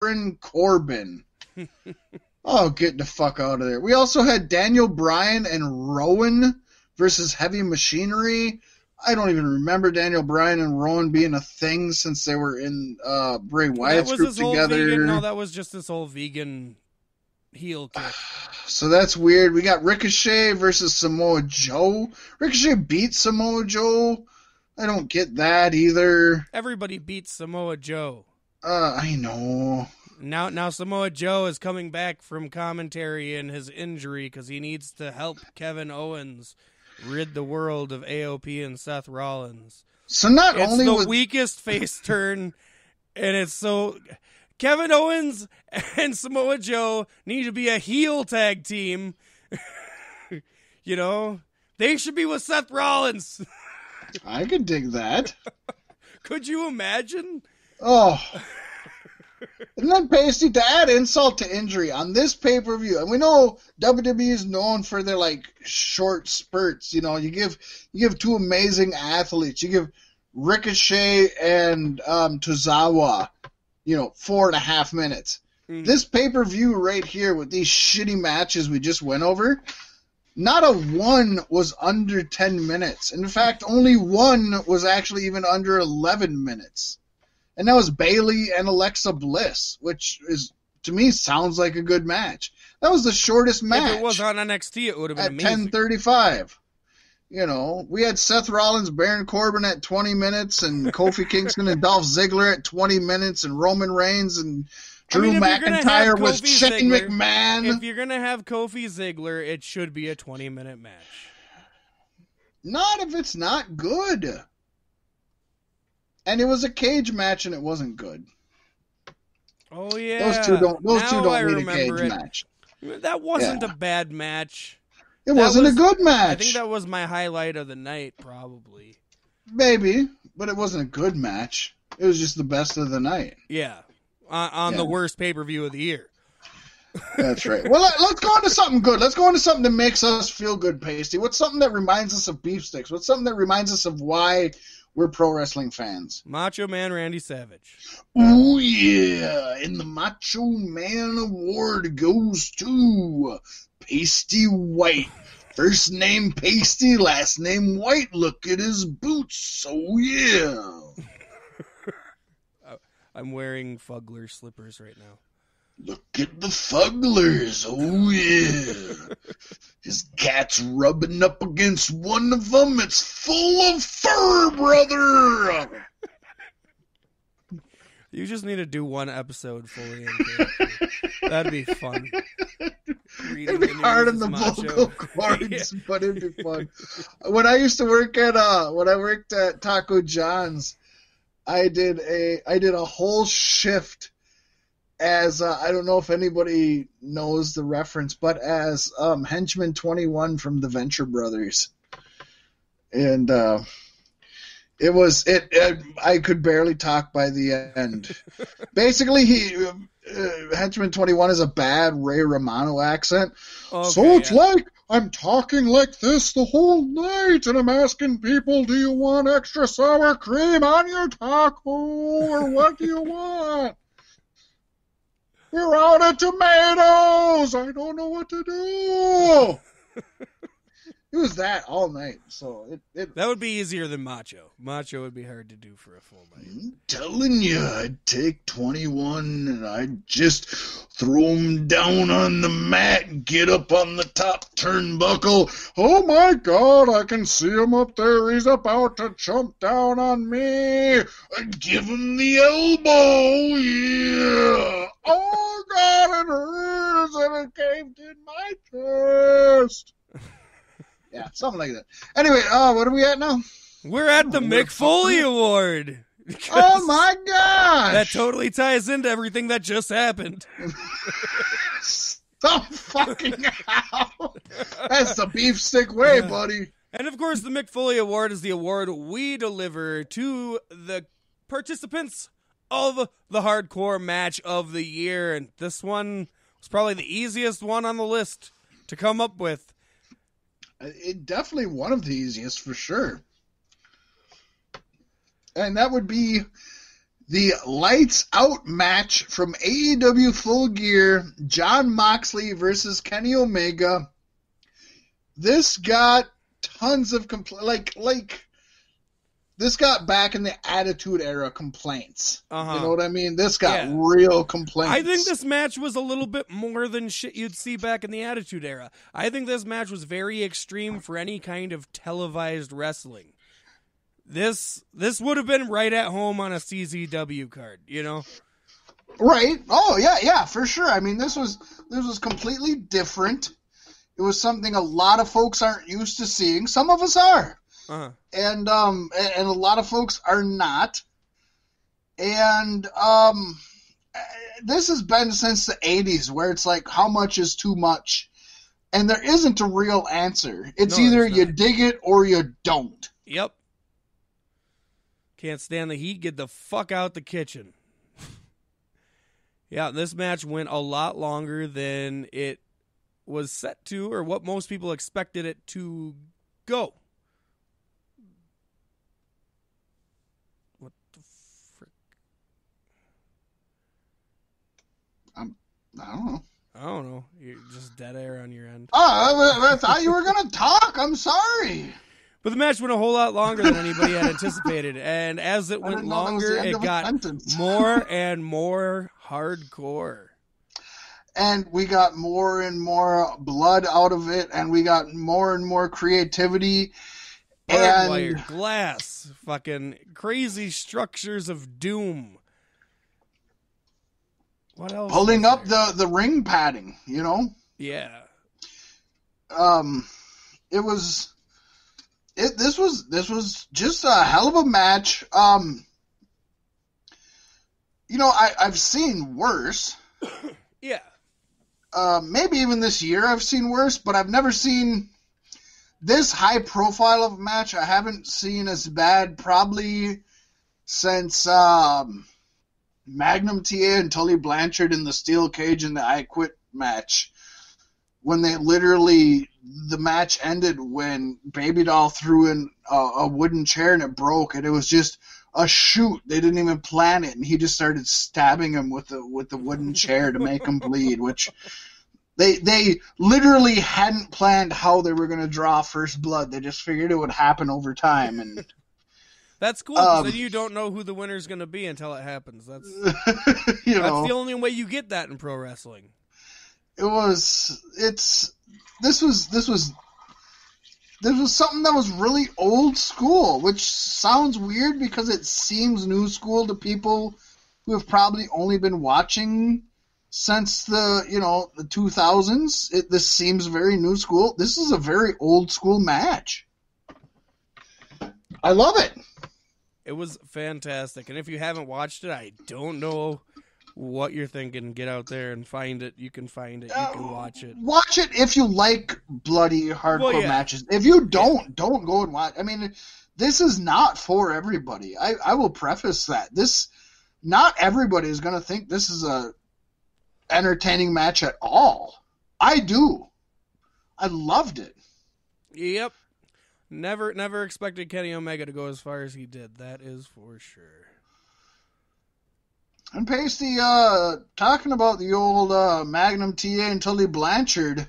Baron Corbin. Oh, get the fuck out of there. We also had Daniel Bryan and Rowan versus Heavy Machinery. I don't even remember Daniel Bryan and Rowan being a thing since they were in Bray Wyatt's group together. No, that was just this whole vegan heel kick. So that's weird. We got Ricochet versus Samoa Joe. Ricochet beat Samoa Joe. I don't get that either. Everybody beats Samoa Joe. I know. Now Samoa Joe is coming back from commentary in his injury because he needs to help Kevin Owens rid the world of AOP and Seth Rollins. So not it's only the weakest face turn, and it's so Kevin Owens and Samoa Joe need to be a heel tag team. You know, they should be with Seth Rollins. I could dig that. Could you imagine? Oh. And then Pasty, to add insult to injury on this pay-per-view, and we know WWE is known for their like short spurts. You know, you give two amazing athletes. You give Ricochet and Tozawa, 4.5 minutes. This pay-per-view right here with these shitty matches we just went over, not a one was under 10 minutes. In fact, only one was actually even under 11 minutes. And that was Bayley and Alexa Bliss, which is, to me, sounds like a good match. That was the shortest match. If it was on NXT, it would have been amazing. At 10:35. We had Seth Rollins, Baron Corbin at 20 minutes, and Kofi Kingston and Dolph Ziggler at 20 minutes, and Roman Reigns and Drew McIntyre with Shane McMahon. If you're going to have Kofi Ziggler, it should be a 20-minute match. Not if it's not good. And it was a cage match, and it wasn't good. Oh yeah, those two don't need a cage match. That wasn't a bad match. It wasn't a good match. I think that was my highlight of the night, probably. Maybe, but it wasn't a good match. It was just the best of the night. Yeah, on the worst pay-per-view of the year. That's right. Well, let's go into something good. Let's go into something that makes us feel good, Pasty. What's something that reminds us of beef sticks? What's something that reminds us of why we're pro wrestling fans? Macho Man Randy Savage. Oh, yeah. And the Macho Man Award goes to Pasty White. First name Pasty, last name White. Look at his boots. Oh, yeah. I'm wearing Fugler slippers right now. Look at the Fugglers. Oh, yeah. His cat's rubbing up against one of them. It's full of fur, brother. You just need to do one episode fully in character. That'd be fun. It'd be hard on the vocal cords, but it'd be fun. When I used to work at Taco John's, I did a whole shift as I don't know if anybody knows the reference, but as Henchman 21 from the Venture Brothers, and I could barely talk by the end. Basically, Henchman 21 is a bad Ray Romano accent, so it's like I'm talking like this the whole night, and I'm asking people, do you want extra sour cream on your taco, or what do you want? We're out of tomatoes. I don't know what to do. It was that all night. So that would be easier than Macho. Macho would be hard to do for a full night. I'm telling you, I'd take 21 and I'd just throw him down on the mat and get up on the top turnbuckle. Oh my God, I can see him up there. He's about to jump down on me. I'd give him the elbow. Yeah. Oh God, it hurts and it caved in my chest. Yeah, something like that. Anyway, what are we at now? We're at the Mick Foley Award. Oh my gosh! That totally ties into everything that just happened. Stop fucking out! That's the beef stick way, buddy. And of course, the Mick Foley Award is the award we deliver to the participants of the hardcore match of the year. And this one was probably the easiest one on the list to come up with. It definitely one of the easiest for sure. And that would be The Lights Out match from AEW Full Gear, Jon Moxley versus Kenny Omega. This got tons of this got back in the Attitude Era complaints. Uh-huh. You know what I mean? This got real complaints. I think this match was a little bit more than shit you'd see back in the Attitude Era. I think this match was very extreme for any kind of televised wrestling. This would have been right at home on a CZW card, you know? Right. Oh, yeah, for sure. I mean, this was completely different. It was something a lot of folks aren't used to seeing. Some of us are. Uh-huh. And a lot of folks are not. And this has been since the 80s, where it's like, how much is too much? And there isn't a real answer. It's either you dig it or you don't. Yep. Can't stand the heat, get the fuck out the kitchen. Yeah, this match went a lot longer than it was set to, or what most people expected it to go. What the frick? I don't know. You're just dead air on your end. Oh, I thought you were going to talk. I'm sorry. But the match went a whole lot longer than anybody had anticipated. And as it went longer, it got more and more hardcore. And we got more and more blood out of it, and we got more and more creativity. Wire, glass, fucking crazy structures of doom. What else? Pulling up the ring padding, you know? Yeah. This was just a hell of a match. You know, I've seen worse. Yeah. Maybe even this year I've seen worse, but I've never seen this high profile of a match. I haven't seen as bad probably since Magnum TA and Tully Blanchard in the steel cage in the I Quit match, when they literally, the match ended when Baby Doll threw in a wooden chair and it broke, and it was just a shoot. They didn't even plan it, and he just started stabbing him with the wooden chair to make him bleed, which they literally hadn't planned how they were going to draw first blood. They just figured it would happen over time. And that's cool, because then you don't know who the winner's going to be until it happens. That's that's the only way you get that in pro wrestling. This was something that was really old school, which sounds weird because it seems new school to people who have probably only been watching since the 2000s. This seems very new school. This is a very old school match. I love it. It was fantastic. And if you haven't watched it, I don't know what you're thinking. Get out there and find it. You can find it. You can watch it. Watch it if you like bloody hardcore matches. If you don't go and watch. I mean, this is not for everybody. I will preface that. Not everybody is going to think this is a entertaining match at all. I do. I loved it. Yep. Never expected Kenny Omega to go as far as he did. That is for sure. And Pasty, talking about the old Magnum TA and Tully Blanchard,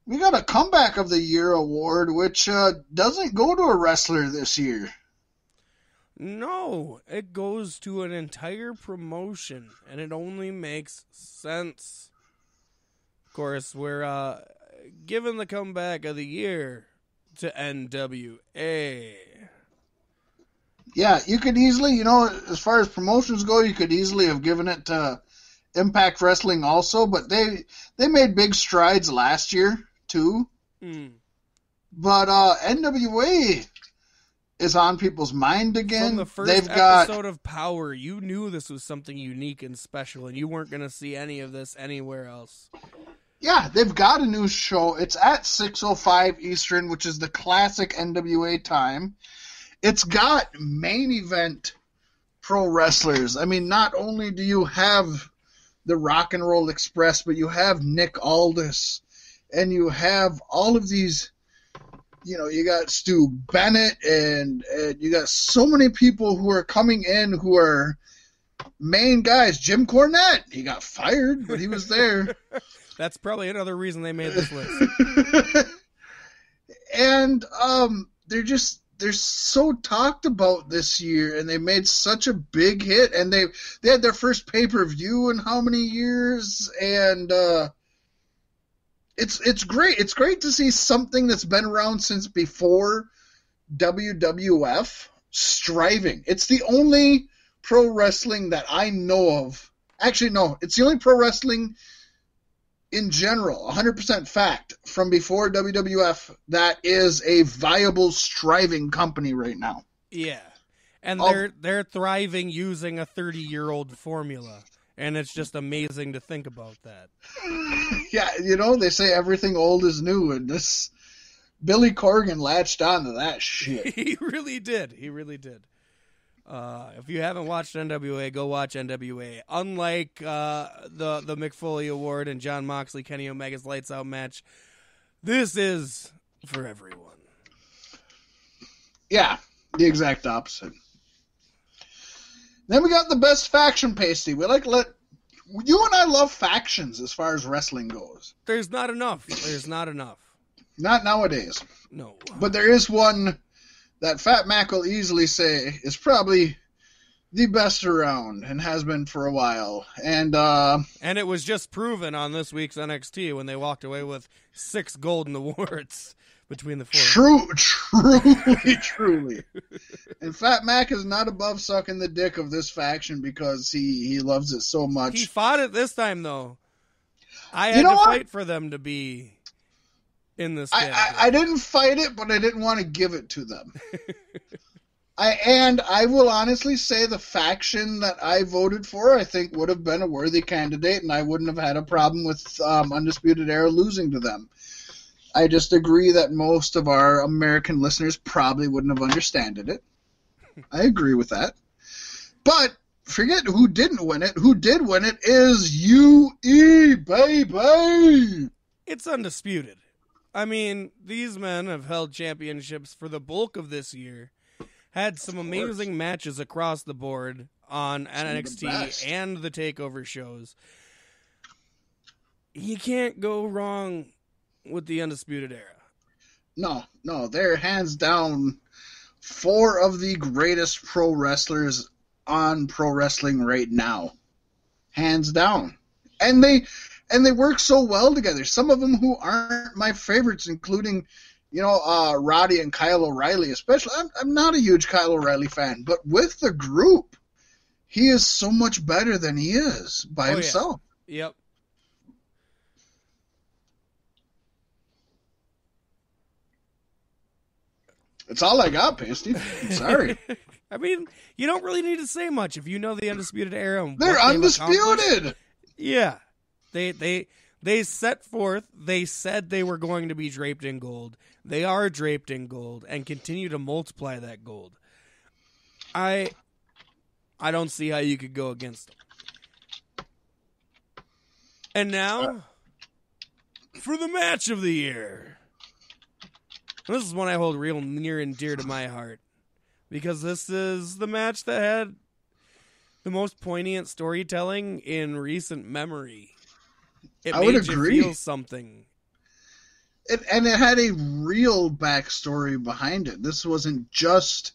we got a Comeback of the Year award, which doesn't go to a wrestler this year. No, it goes to an entire promotion, and it only makes sense. Of course, we're giving the Comeback of the Year to NWA. Yeah, you could easily, as far as promotions go, you could easily have given it to Impact Wrestling also, but they made big strides last year, too. Mm. But NWA is on people's mind again. From the first episode of Power, you knew this was something unique and special, and you weren't going to see any of this anywhere else. Yeah, they've got a new show. It's at 6:05 Eastern, which is the classic NWA time. It's got main event pro wrestlers. I mean, not only do you have the Rock and Roll Express, but you have Nick Aldis, and you have all of these, you got Stu Bennett, and you got so many people who are coming in who are main guys. Jim Cornette, he got fired, but he was there. That's probably another reason they made this list. And they're so talked about this year, and they made such a big hit, and they had their first pay-per-view in how many years, and it's great. It's great to see something that's been around since before WWF striving. It's the only pro wrestling that I know of. Actually, no, it's the only pro wrestling in general, 100% fact, from before WWF that is a viable, striving company right now. Yeah. And they're thriving using a 30-year-old formula. And it's just amazing to think about that. Yeah, they say everything old is new, and this Billy Corgan latched onto that shit. He really did. If you haven't watched NWA, go watch NWA. Unlike the McFoley Award and Jon Moxley, Kenny Omega's Lights Out match, this is for everyone. Yeah, the exact opposite. Then we got the best faction, Pasty. You and I love factions as far as wrestling goes. There's not enough. Not nowadays. No. But there is one that Fat Mac will easily say is probably the best around and has been for a while. And it was just proven on this week's NXT when they walked away with 6 golden awards between the 4. Truly. And Fat Mac is not above sucking the dick of this faction because he loves it so much. He fought it this time, though. I had to fight for them to be in this category. I didn't fight it, but I didn't want to give it to them. I will honestly say the faction that I voted for, I think, would have been a worthy candidate, and I wouldn't have had a problem with Undisputed Era losing to them. I just agree that most of our American listeners probably wouldn't have understood it. I agree with that. But forget who didn't win it. Who did win it is UE, baby! It's undisputed. I mean, these men have held championships for the bulk of this year, had some amazing matches across the board on NXT and the TakeOver shows. You can't go wrong with the Undisputed Era. No, they're hands down 4 of the greatest pro wrestlers on pro wrestling right now. Hands down. And they work so well together. Some of them who aren't my favorites, including, Roddy and Kyle O'Reilly, especially. I'm not a huge Kyle O'Reilly fan, but with the group, he is so much better than he is by himself. Yeah. Yep. That's all I got, Pasty. I'm sorry. I mean, you don't really need to say much if you know the Undisputed Era. And they're undisputed. Yeah. They set forth, they said they were going to be draped in gold. They are draped in gold and continue to multiply that gold. I don't see how you could go against them. And now, for the match of the year. This is one I hold real near and dear to my heart, because this is the match that had the most poignant storytelling in recent memory. It made you feel something. And it had a real backstory behind it. This wasn't just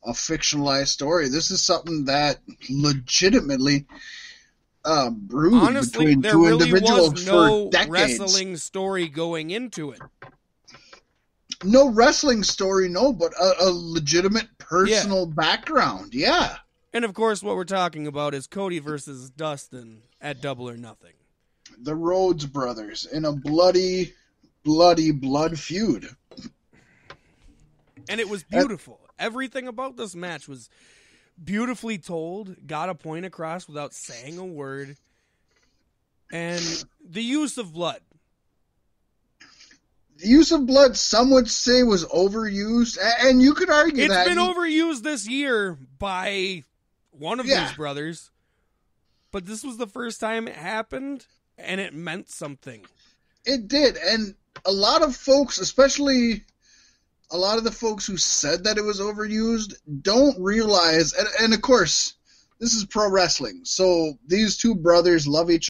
a fictionalized story. This is something that legitimately brewed between two individuals for decades. Wrestling story going into it. No wrestling story, no, but a legitimate personal background, yeah. And of course, what we're talking about is Cody versus Dustin at Double or Nothing. The Rhodes brothers in a bloody blood feud. And it was beautiful. Everything about this match was beautifully told, got a point across without saying a word. And the use of blood. The use of blood, some would say, was overused, and you could argue that. It's been overused this year by one of these brothers, but this was the first time it happened, and it meant something. It did, and a lot of folks, especially a lot of the folks who said that it was overused, don't realize, and of course, this is pro wrestling. So these two brothers love each